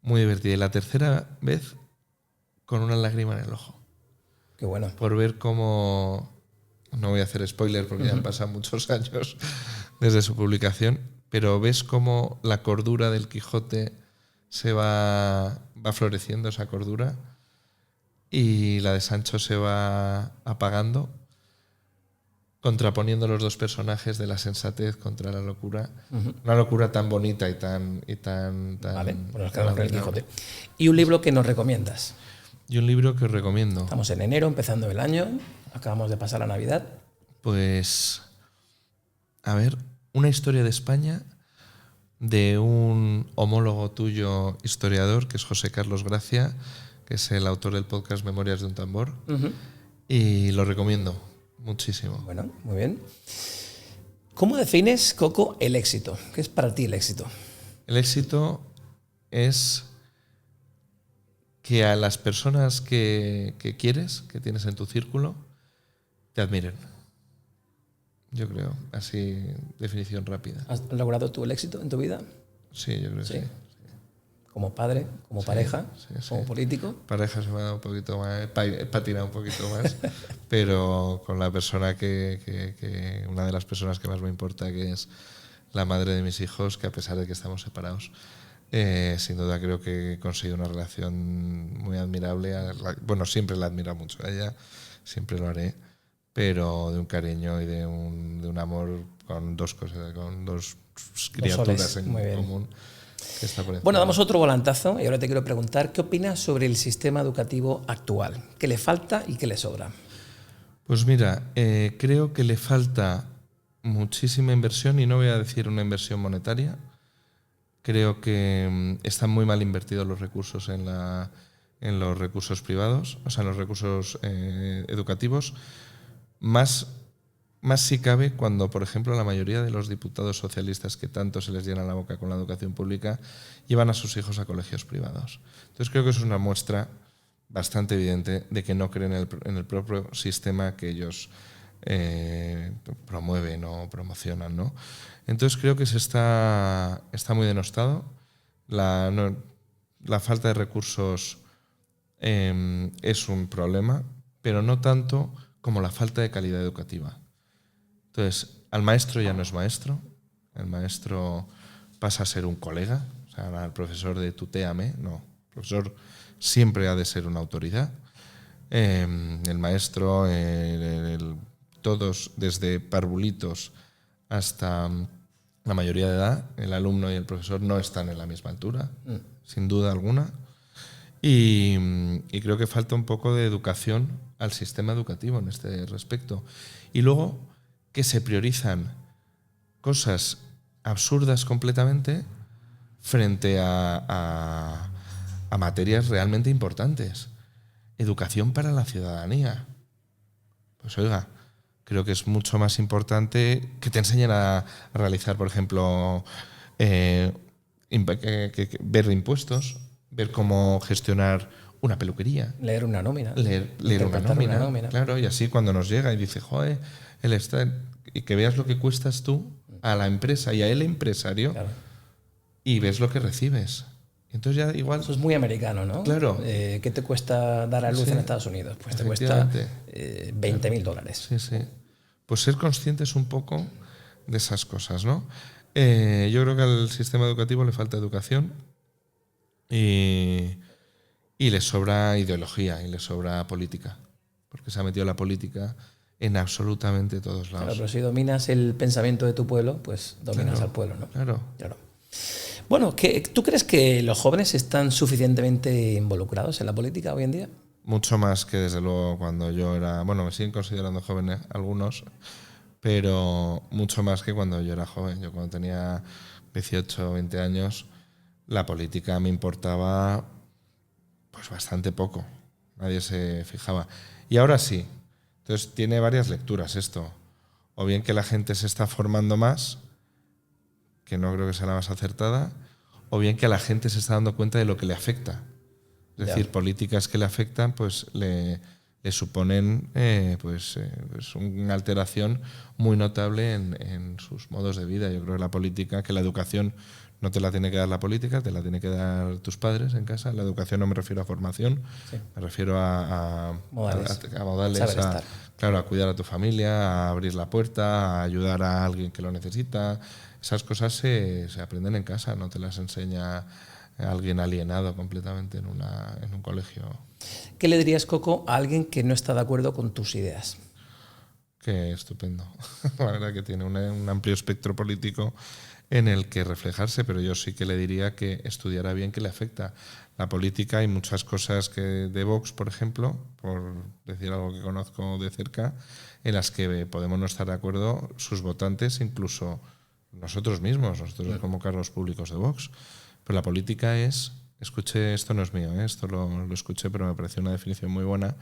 muy divertida. Y la tercera vez, con una lágrima en el ojo. Qué bueno. Por ver cómo... No voy a hacer spoiler porque ya han pasado muchos años desde su publicación, pero ves cómo la cordura del Quijote se va floreciendo, esa cordura, y la de Sancho se va apagando, contraponiendo los dos personajes de la sensatez contra la locura. Una locura tan bonita y tan Vale, pues nos tan quedamos con el admirable. Quijote. ¿Y un libro que nos recomiendas? Y un libro que os recomiendo. Estamos en enero, empezando el año, acabamos de pasar la Navidad. Pues, a ver, una historia de España de un homólogo tuyo historiador, que es José Carlos Gracia, que es el autor del podcast Memorias de un Tambor, y lo recomiendo muchísimo. Bueno, muy bien. ¿Cómo defines, Coco, el éxito? ¿Qué es para ti el éxito? El éxito es que a las personas que quieres, que tienes en tu círculo, te admiren. Yo creo, así, definición rápida. ¿Has logrado tú el éxito en tu vida? Sí, yo creo que sí. Como padre, como pareja, sí. como político. Pareja se me ha dado un poquito más, he patinado un poquito más, pero con la persona que una de las personas que más me importa, que es la madre de mis hijos, que a pesar de que estamos separados, sin duda creo que he conseguido una relación muy admirable. Bueno, siempre la admiro mucho a ella, siempre lo haré, pero de un cariño y de un amor con dos cosas, con dos criaturas en común. Que está por encima. Bueno, damos otro volantazo y ahora te quiero preguntar, ¿qué opinas sobre el sistema educativo actual? ¿Qué le falta y qué le sobra? Pues mira, creo que le falta muchísima inversión, y no voy a decir una inversión monetaria. Creo que están muy mal invertidos los recursos en los recursos privados, o sea, en los recursos educativos. Más si cabe cuando, por ejemplo, la mayoría de los diputados socialistas, que tanto se les llena la boca con la educación pública, llevan a sus hijos a colegios privados. Entonces creo que eso es una muestra bastante evidente de que no creen en el propio sistema que ellos promueven o promocionan, ¿no? Entonces creo que está muy denostado. La falta de recursos es un problema, pero no tanto como la falta de calidad educativa. Entonces, al maestro ya no es maestro, el maestro pasa a ser un colega, o sea, al profesor de tutéame, no, el profesor siempre ha de ser una autoridad. El maestro, todos, desde parvulitos hasta la mayoría de edad, el alumno y el profesor no están en la misma altura, sin duda alguna. Y creo que falta un poco de educación al sistema educativo en este respecto. Y luego que se priorizan cosas absurdas completamente frente a materias realmente importantes. Educación para la ciudadanía. Pues oiga, creo que es mucho más importante que te enseñen a realizar, por ejemplo, ver impuestos, ver cómo gestionar una peluquería. Leer una nómina. Leer una nómina. Claro, y así cuando nos llega y dice, joder, y que veas lo que cuestas tú a la empresa y a el empresario, claro, y ves lo que recibes. Entonces ya igual... Eso es muy americano, ¿no? Claro. ¿Qué te cuesta dar a luz en Estados Unidos? Pues te cuesta $20.000. Sí, sí. Pues ser conscientes un poco de esas cosas, ¿no? Yo creo que al sistema educativo le falta educación y le sobra ideología y le sobra política, porque se ha metido la política en absolutamente todos lados. Claro, pero si dominas el pensamiento de tu pueblo, pues dominas al pueblo, ¿no? Claro. Bueno, ¿tú crees que los jóvenes están suficientemente involucrados en la política hoy en día? Mucho más que desde luego cuando yo era... Bueno, me siguen considerando jóvenes algunos, pero mucho más que cuando yo era joven. Yo cuando tenía 18 o 20 años, la política me importaba pues bastante poco. Nadie se fijaba. Y ahora sí. Entonces tiene varias lecturas esto. O bien que la gente se está formando más, que no creo que sea la más acertada, o bien que a la gente se está dando cuenta de lo que le afecta. Es decir, políticas que le afectan, pues le suponen pues una alteración muy notable en sus modos de vida. Yo creo que la política, que la educación no te la tiene que dar la política, te la tiene que dar tus padres en casa. La educación no me refiero a formación, me refiero a modales, claro, a cuidar a tu familia, a abrir la puerta, a ayudar a alguien que lo necesita. Esas cosas se aprenden en casa, no te las enseña alguien alienado completamente en un colegio. ¿Qué le dirías, Coco, a alguien que no está de acuerdo con tus ideas? Qué estupendo. La verdad que tiene un amplio espectro político en el que reflejarse, pero yo sí que le diría que estudiara bien qué le afecta. La política, hay muchas cosas que de Vox, por ejemplo, por decir algo que conozco de cerca, en las que podemos no estar de acuerdo sus votantes, incluso nosotros mismos, nosotros como cargos públicos de Vox. Pero la política es, escuché, esto no es mío, esto lo escuché, pero me pareció una definición muy buena,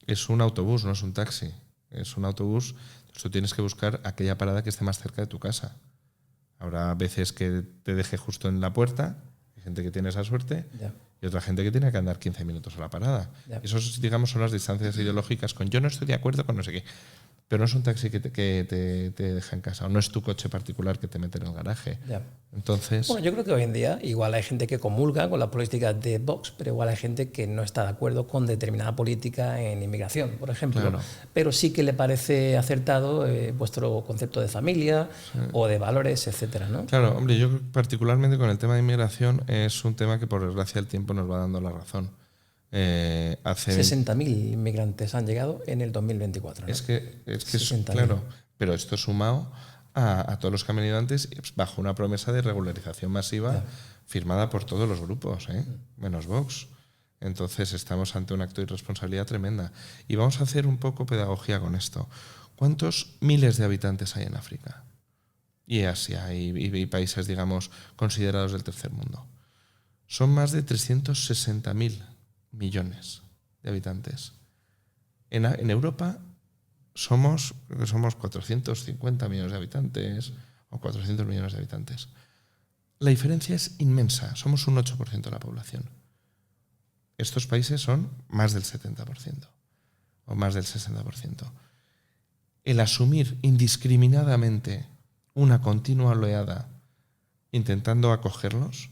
es un autobús, no es un taxi. Es un autobús, tú tienes que buscar aquella parada que esté más cerca de tu casa. Habrá veces que te deje justo en la puerta, hay gente que tiene esa suerte, y otra gente que tiene que andar 15 minutos a la parada. Esos, digamos, son las distancias ideológicas con yo no estoy de acuerdo con no sé qué. Pero no es un taxi que te deja en casa, o no es tu coche particular que te mete en el garaje. Entonces, bueno, yo creo que hoy en día igual hay gente que comulga con las políticas de Vox, pero igual hay gente que no está de acuerdo con determinada política en inmigración, por ejemplo. Claro. Pero sí que le parece acertado vuestro concepto de familia o de valores, etcétera, ¿no? Claro, hombre, yo particularmente con el tema de inmigración es un tema que por desgracia el tiempo nos va dando la razón. 60.000 inmigrantes han llegado en el 2024, ¿no? Es que claro, pero esto sumado a todos los que han venido antes bajo una promesa de regularización masiva firmada por todos los grupos, menos Vox. Entonces estamos ante un acto de irresponsabilidad tremenda. Y vamos a hacer un poco pedagogía con esto. ¿Cuántos miles de habitantes hay en África? Y Asia y países, digamos, considerados del tercer mundo. Son más de 360.000 millones de habitantes. En Europa somos 450 millones de habitantes o 400 millones de habitantes. La diferencia es inmensa. Somos un 8% de la población. Estos países son más del 70% o más del 60%. El asumir indiscriminadamente una continua oleada intentando acogerlos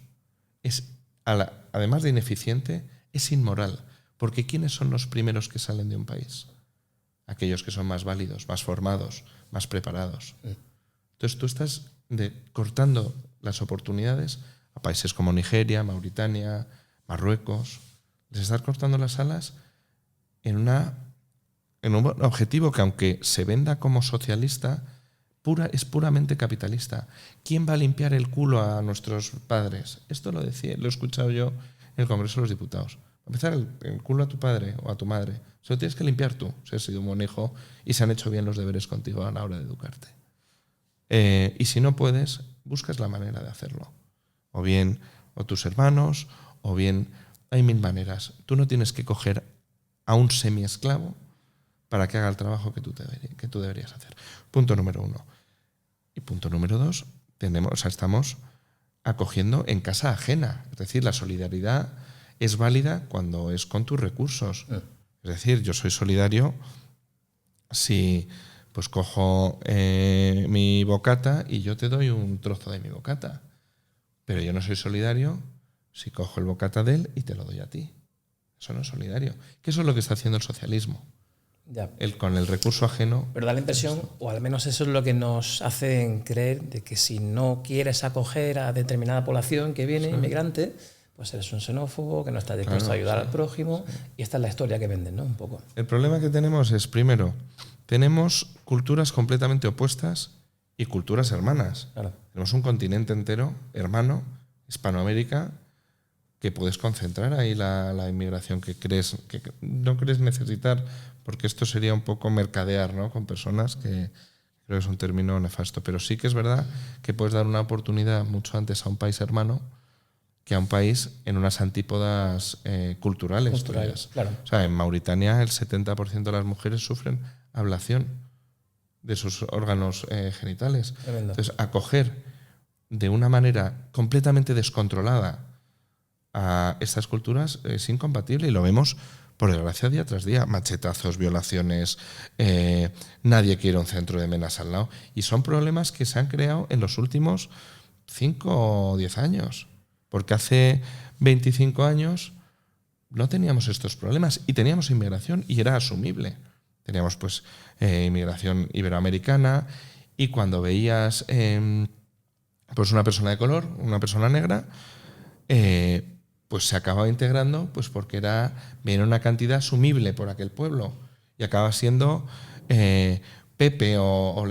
es, además de ineficiente, es inmoral. Porque ¿quiénes son los primeros que salen de un país? Aquellos que son más válidos, más formados, más preparados. Entonces tú estás cortando las oportunidades a países como Nigeria, Mauritania, Marruecos. Les estás cortando las alas en un objetivo que, aunque se venda como socialista, es puramente capitalista. ¿Quién va a limpiar el culo a nuestros padres? Esto lo he escuchado yo en el Congreso de los Diputados. A empezar, el culo a tu padre o a tu madre se lo tienes que limpiar tú, si has sido un buen hijo y se han hecho bien los deberes contigo a la hora de educarte. Y si no puedes, buscas la manera de hacerlo. O bien o tus hermanos, o bien hay mil maneras. Tú no tienes que coger a un semi-esclavo para que haga el trabajo que tú deberías hacer. Punto número 1. Y punto número 2, estamos acogiendo en casa ajena. Es decir, la solidaridad es válida cuando es con tus recursos. Es decir, yo soy solidario si pues cojo mi bocata y yo te doy un trozo de mi bocata. Pero yo no soy solidario si cojo el bocata de él y te lo doy a ti. Eso no es solidario. Que eso es lo que está haciendo el socialismo. Ya. Con el recurso ajeno. Pero da la impresión, o al menos eso es lo que nos hacen creer, de que si no quieres acoger a determinada población que viene, inmigrante, pues eres un xenófobo, que no estás dispuesto a ayudar al prójimo, y esta es la historia que venden, ¿no? Un poco. El problema que tenemos es, primero, tenemos culturas completamente opuestas y culturas hermanas. Claro. Tenemos un continente entero, hermano, Hispanoamérica, que puedes concentrar ahí la inmigración que no crees necesitar, porque esto sería un poco mercadear, ¿no?, con personas, que creo que es un término nefasto. Pero sí que es verdad que puedes dar una oportunidad mucho antes a un país hermano que a un país en unas antípodas culturales. Claro. O sea, en Mauritania el 70% de las mujeres sufren ablación de sus órganos genitales. Tremendo. Entonces, acoger de una manera completamente descontrolada a estas culturas es incompatible, y lo vemos, por desgracia, día tras día. Machetazos, violaciones, nadie quiere un centro de menas al lado. Y son problemas que se han creado en los últimos 5 o 10 años. Porque hace 25 años no teníamos estos problemas y teníamos inmigración y era asumible. Teníamos pues inmigración iberoamericana, y cuando veías pues una persona de color, una persona negra, pues se acababa integrando, pues porque venía una cantidad asumible por aquel pueblo, y acaba siendo Pepe, o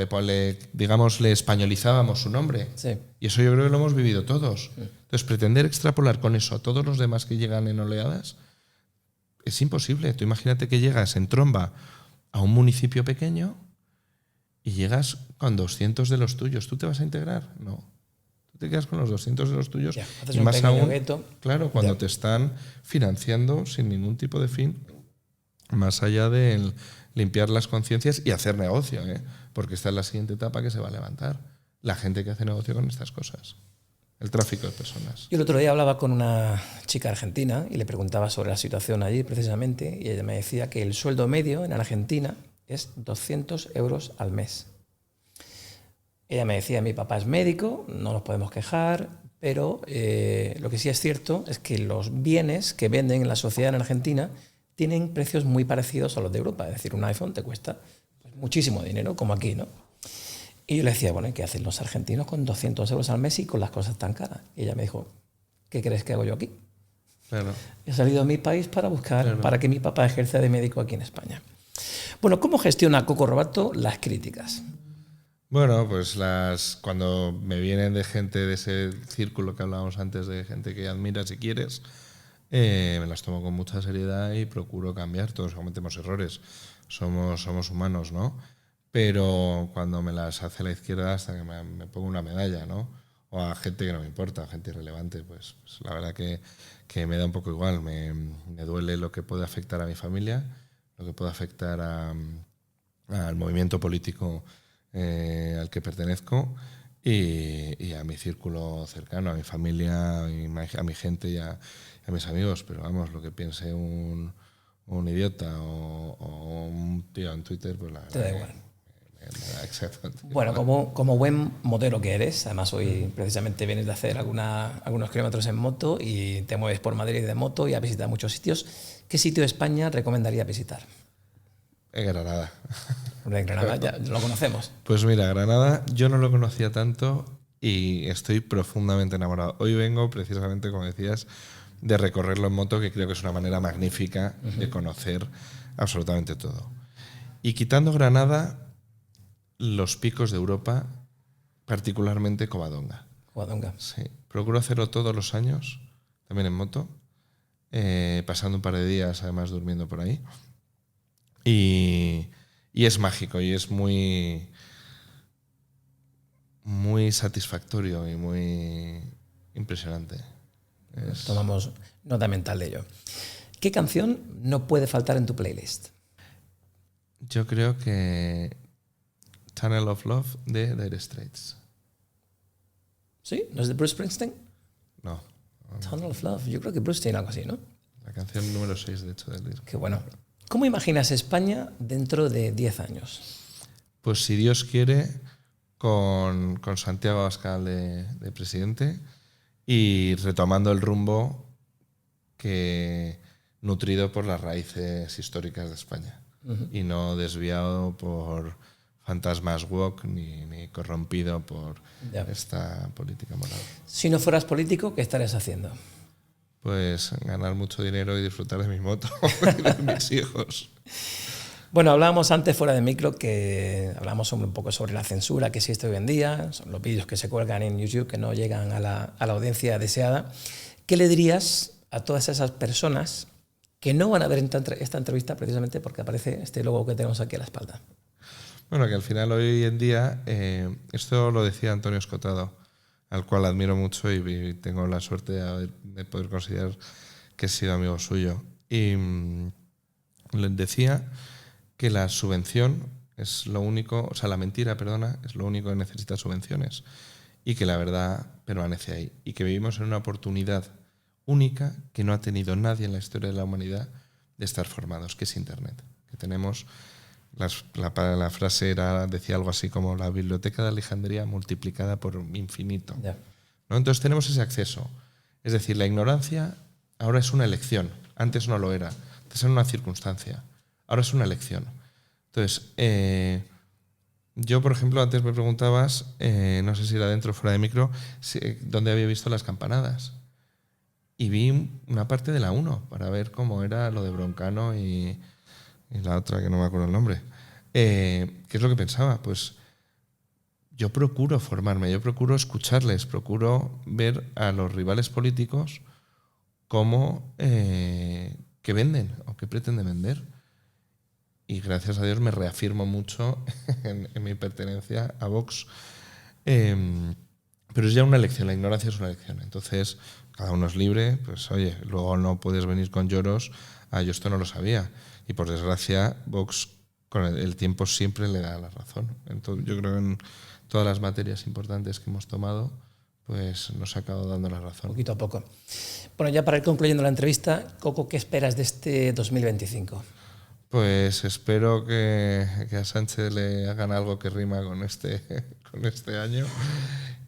digamos, le españolizábamos su nombre. Sí. Y eso yo creo que lo hemos vivido todos. Entonces, pretender extrapolar con eso a todos los demás que llegan en oleadas es imposible. Tú imagínate que llegas en tromba a un municipio pequeño y llegas con 200 de los tuyos. ¿Tú te vas a integrar? No. Tú te quedas con los 200 de los tuyos. Ya, haces y un más pequeño aún, gueto. claro, cuando Ya. te están financiando sin ningún tipo de fin, más allá de limpiar las conciencias y hacer negocio, porque esta es la siguiente etapa que se va a levantar. La gente que hace negocio con estas cosas. El tráfico de personas. Yo el otro día hablaba con una chica argentina y le preguntaba sobre la situación allí precisamente, y ella me decía que el sueldo medio en Argentina es 200 euros al mes. Ella me decía, mi papá es médico, no nos podemos quejar, pero lo que sí es cierto es que los bienes que venden en la sociedad en Argentina tienen precios muy parecidos a los de Europa. Es decir, un iPhone te cuesta pues, muchísimo dinero, como aquí, ¿no? Y yo le decía, bueno, ¿y qué hacen los argentinos con 200 euros al mes y con las cosas tan caras? Y ella me dijo, ¿qué crees que hago yo aquí? Claro. He salido a mi país para buscar, Claro. para que mi papá ejerza de médico aquí en España. Bueno, ¿cómo gestiona Coco Robato las críticas? Bueno, pues cuando me vienen de gente de ese círculo que hablábamos antes, de gente que admiras y quieres, me las tomo con mucha seriedad y procuro cambiar. Todos cometemos errores, somos humanos, ¿no? Pero cuando me las hace la izquierda, hasta que me pongo una medalla, ¿no? O a gente que no me importa, a gente irrelevante, pues la verdad que me da un poco igual. Me duele lo que puede afectar a mi familia, lo que puede afectar al movimiento político al que pertenezco, y a mi círculo cercano, a mi familia, a mi gente y a mis amigos. Pero vamos, lo que piense un idiota o un tío en Twitter, pues la verdad. Te da igual. Me da exactamente Bueno, como buen modelo que eres, además hoy precisamente vienes de hacer algunos kilómetros en moto y te mueves por Madrid de moto y has visitado muchos sitios. ¿Qué sitio de España recomendaría visitar? Granada. De Granada ya lo conocemos. Pues mira, Granada yo no lo conocía tanto y estoy profundamente enamorado. Hoy vengo precisamente, como decías, de recorrerlo en moto, que creo que es una manera magnífica de conocer absolutamente todo. Y quitando Granada, los picos de Europa, particularmente Covadonga. Covadonga. Sí, procuro hacerlo todos los años, también en moto, pasando un par de días además durmiendo por ahí. Y es mágico y es muy, muy satisfactorio y muy impresionante. Tomamos nota mental de ello. ¿Qué canción no puede faltar en tu playlist? Yo creo que Tunnel of Love de Dire Straits. ¿Sí? ¿No es de Bruce Springsteen? No. Tunnel of Love. Yo creo que Bruce tiene algo así, ¿no? La canción número 6, de hecho, del disco. Qué bueno. ¿Cómo imaginas España dentro de 10 años? Pues si Dios quiere, con Santiago Abascal de presidente y retomando el rumbo nutrido por las raíces históricas de España y no desviado por fantasmas woke ni corrompido por esta política moral. Si no fueras político, ¿qué estarías haciendo? Pues ganar mucho dinero y disfrutar de mi moto y de mis hijos. Bueno, hablábamos antes fuera de micro que hablamos un poco sobre la censura que existe hoy en día, son los vídeos que se cuelgan en YouTube que no llegan a la audiencia deseada. ¿Qué le dirías a todas esas personas que no van a ver esta entrevista precisamente porque aparece este logo que tenemos aquí a la espalda? Bueno, que al final hoy en día, esto lo decía Antonio Escotado, al cual admiro mucho y tengo la suerte de poder considerar que he sido amigo suyo. Y le decía que la subvención es lo único, o sea, la mentira, perdona, es lo único que necesita subvenciones y que la verdad permanece ahí y que vivimos en una oportunidad única que no ha tenido nadie en la historia de la humanidad de estar formados, que es Internet. Que tenemos, la frase decía algo así como la biblioteca de Alejandría multiplicada por infinito. Yeah. ¿No? Entonces tenemos ese acceso. Es decir, la ignorancia ahora es una elección, antes no lo era, antes era una circunstancia, ahora es una elección. Entonces, yo, por ejemplo, antes me preguntabas, no sé si era dentro o fuera de micro, dónde había visto las campanadas. Y vi una parte de la 1 para ver cómo era lo de Broncano y la otra que no me acuerdo el nombre. ¿Qué es lo que pensaba? Pues yo procuro formarme, yo procuro escucharles, procuro ver a los rivales políticos cómo que venden o que pretenden vender. Y gracias a Dios me reafirmo mucho en mi pertenencia a Vox. Pero es ya una elección, la ignorancia es una elección. Entonces, cada uno es libre, pues oye, luego no puedes venir con lloros, yo esto no lo sabía. Y por desgracia, Vox con el tiempo siempre le da la razón. Entonces, yo creo que en todas las materias importantes que hemos tomado, pues nos ha acabado dando la razón. Poquito a poco. Bueno, ya para ir concluyendo la entrevista, Coco, ¿qué esperas de este 2025? Pues espero que a Sánchez le hagan algo que rima con este año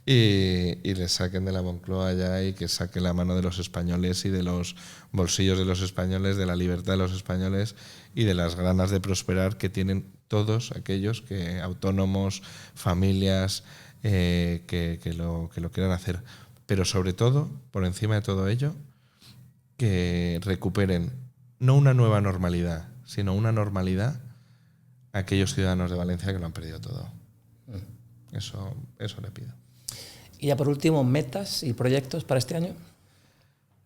y le saquen de la Moncloa ya y que saque la mano de los españoles y de los bolsillos de los españoles, de la libertad de los españoles y de las ganas de prosperar que tienen todos aquellos que autónomos, familias, que lo quieran hacer. Pero sobre todo, por encima de todo ello, que recuperen no una nueva normalidad, sino una normalidad a aquellos ciudadanos de Valencia que lo han perdido todo. Eso le pido. Y ya por último, metas y proyectos para este año.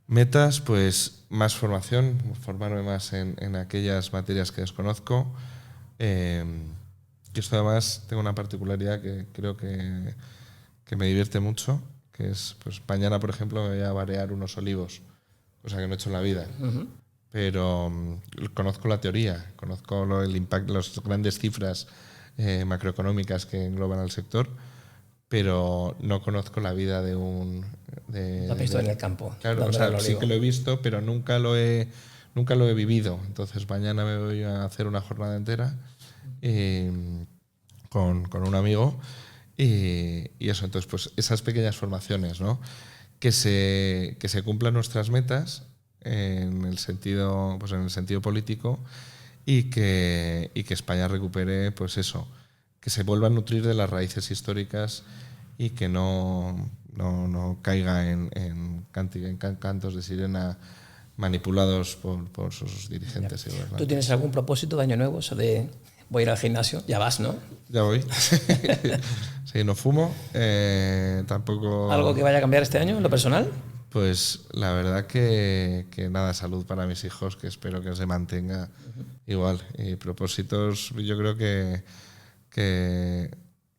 Metas, pues más formación, formarme más en aquellas materias que desconozco. Y esto además tengo una particularidad que creo que me divierte mucho, que es, pues mañana, por ejemplo, me voy a varear unos olivos, cosa que no he hecho en la vida. Pero conozco la teoría, conozco el impacto, las grandes cifras macroeconómicas que engloban al sector, pero no conozco la vida de un... Lo has visto en el campo. Claro, o sea, sí que lo he visto, pero nunca lo he vivido. Entonces mañana me voy a hacer una jornada entera con un amigo y eso. Entonces, pues esas pequeñas formaciones, ¿no? Que se cumplan nuestras metas en el sentido político y que España recupere, pues eso, que se vuelva a nutrir de las raíces históricas y que no no caiga en cantos de sirena manipulados por sus dirigentes y gobernantes. ¿Tú tienes algún propósito de año nuevo? Eso de voy a ir al gimnasio, ya vas, ¿no? Ya voy. Sí, no fumo. Tampoco... ¿Algo que vaya a cambiar este año en lo personal? Pues la verdad que nada, salud para mis hijos, que espero que se mantenga igual. Y propósitos, yo creo que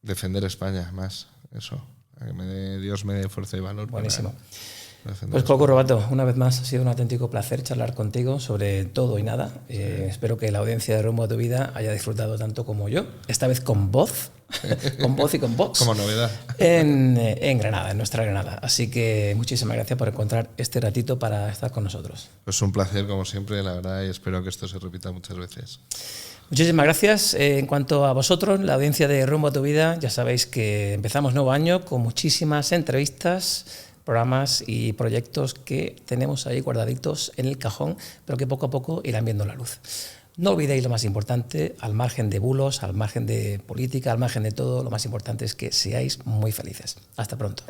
defender España más, eso. Que Dios me dé fuerza y valor. Buenísimo. Pues Coco Robato, una vez más ha sido un auténtico placer charlar contigo sobre todo y nada. Espero que la audiencia de Rumbo a tu Vida haya disfrutado tanto como yo, esta vez con voz, con voz y con box. Como novedad. En Granada, en nuestra Granada. Así que muchísimas gracias por encontrar este ratito para estar con nosotros. Pues un placer como siempre, la verdad, y espero que esto se repita muchas veces. Muchísimas gracias. En cuanto a vosotros, la audiencia de Rumbo a tu Vida, ya sabéis que empezamos nuevo año con muchísimas entrevistas, programas y proyectos que tenemos ahí guardaditos en el cajón, pero que poco a poco irán viendo la luz. No olvidéis lo más importante, al margen de bulos, al margen de política, al margen de todo, lo más importante es que seáis muy felices. Hasta pronto.